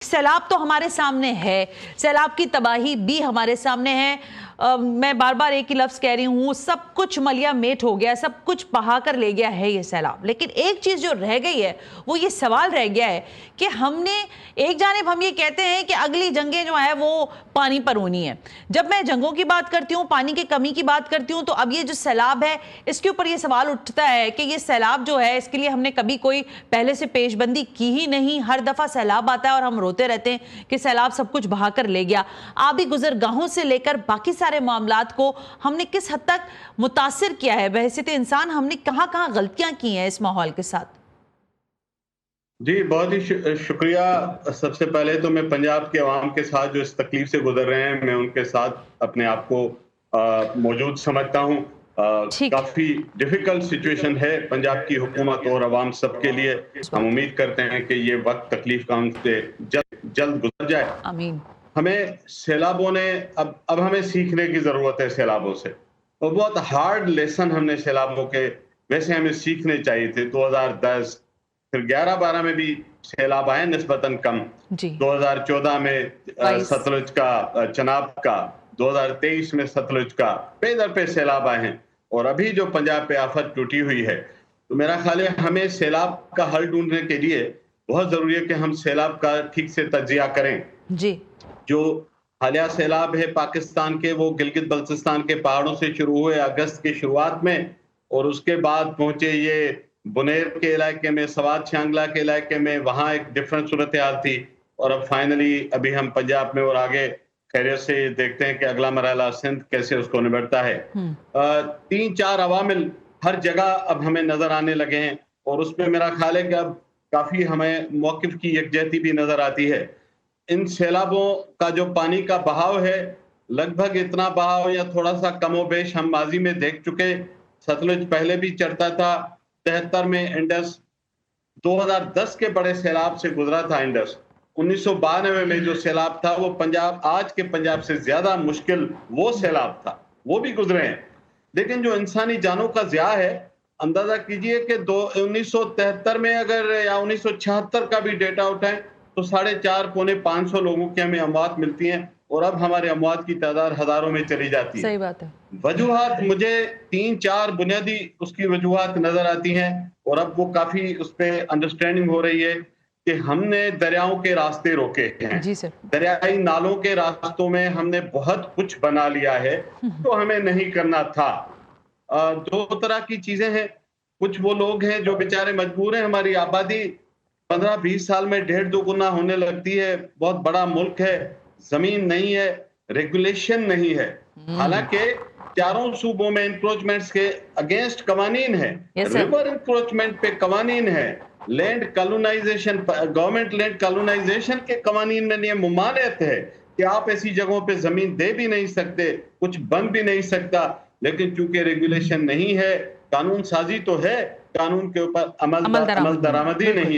सैलाब तो हमारे सामने है, सैलाब की तबाही भी हमारे सामने है। मैं बार बार एक ही लफ्ज़ कह रही हूँ, सब कुछ मलिया मेट हो गया, सब कुछ बहा कर ले गया है ये सैलाब। लेकिन एक चीज़ जो रह गई है वो ये सवाल रह गया है कि हमने एक जानिब हम ये कहते हैं कि अगली जंगें जो है वो पानी पर होनी है। जब मैं जंगों की बात करती हूँ, पानी की कमी की बात करती हूँ, तो अब ये जो सैलाब है इसके ऊपर ये सवाल उठता है कि ये सैलाब जो है इसके लिए हमने कभी कोई पहले से पेशबंदी की ही नहीं। हर दफ़ा सैलाब आता है और हम रोते रहते हैं कि सैलाब सब कुछ बहा कर ले गया। आबी गुजरगाहों से लेकर बाकी सारे मामलात को हमने किस हद तक मुतासिर किया है। बहैसियत इंसान हमने कहां गलतियां की हैं इस माहौल के साथ। जी, बहुत ही शुक्रिया। सबसे पहले तो मैं पंजाब के अवाम के साथ जो इस तकलीफ से गुजर रहे हैं, मैं उनके साथ अपने आप को मौजूद समझता हूँ। काफ़ी डिफ़िकल्ट सिचुएशन है पंजाब की हुकूमत और अवाम सबके लिए। हम उम्मीद करते हैं कि ये वक्त तकलीफ का उनसे जल्द गुजर जाए। आमीन। हमें सैलाबों ने अब हमें सीखने की ज़रूरत है सैलाबों से, और बहुत हार्ड लेसन हमने सैलाबों के वैसे हमें सीखने चाहिए थे। 2010 फिर 11-12 में भी सैलाब आए निस्बतन कम। 2014 में सतलुज का, चनाब का, 2023 में सतलुज का पे दर पे सैलाब आए हैं, और अभी जो पंजाब पे आफत टूटी हुई है। तो मेरा ख्याल है हमें सैलाब का हल ढूंढने के लिए बहुत जरूरी है कि हम सैलाब का ठीक से तजिया करें। जी। जो हालिया सैलाब है पाकिस्तान के, वो गिलगित बल्तिस्तान के पहाड़ों से शुरू हुए अगस्त की शुरुआत में, और उसके बाद पहुंचे ये बुनेर के इलाके में, सवात शांगला के इलाके में, वहां एक डिफरेंट सूरत हाल थी। और अब फाइनली अभी हम पंजाब में और आगे खैरियत से देखते हैं कि अगला मरहला सिंध कैसे उसको निबटता है। 3-4 अवामिल हर जगह अब हमें नजर आने लगे हैं, और उसमें मेरा ख्याल है कि अब काफी हमें मौकिफ की यकजहती भी नजर आती है। इन सैलाबों का जो पानी का बहाव है, लगभग इतना बहाव या थोड़ा सा कमोबेश हम माजी में देख चुके। सतलुज पहले भी चढ़ता था, 73 में इंडस, 2010 के बड़े सैलाब से गुजरा था इंडस, 1992 में जो सैलाब था वो पंजाब, आज के पंजाब से ज्यादा मुश्किल वो सैलाब था, वो भी गुजरे हैं। लेकिन जो इंसानी जानों का ज़िया है, अंदाजा कीजिए कि 1973 में अगर या 1976 का भी डेटा उठाएं तो 450-500 लोगों की हमें अमवात मिलती हैं, और अब हमारे अमवात की तादाद हजारों में चली जाती है। सही बात है। वजूहात मुझे 3-4 बुनियादी उसकी वजूहात नजर आती हैं, और अब वो काफी उस पर अंडरस्टैंडिंग हो रही है कि हमने दरियाओं के रास्ते रोके हैं। जी सर। दरियाई नालों के रास्तों में हमने बहुत कुछ बना लिया है तो हमें नहीं करना था। दो तरह की चीजें हैं। कुछ वो लोग हैं जो बेचारे मजबूर हैं, हमारी आबादी 15-20 साल में 1.5-2 गुना होने लगती है। बहुत बड़ा मुल्क है, जमीन नहीं है, रेगुलेशन नहीं है। हालांकि चारों सूबों में इंक्रोचमेंट्स के अगेंस्ट कवानीन है, रिवर इंक्रोचमेंट पे कवानीन है, land colonisation, government land colonisation के कवानीन में ये मुमानियत है कि आप ऐसी जगहों पे जमीन दे भी नहीं सकते, कुछ बन भी नहीं सकता। लेकिन चूंकि रेगुलेशन नहीं है, कानून साजी तो है, कानून के ऊपर अमल दरामदी नहीं है।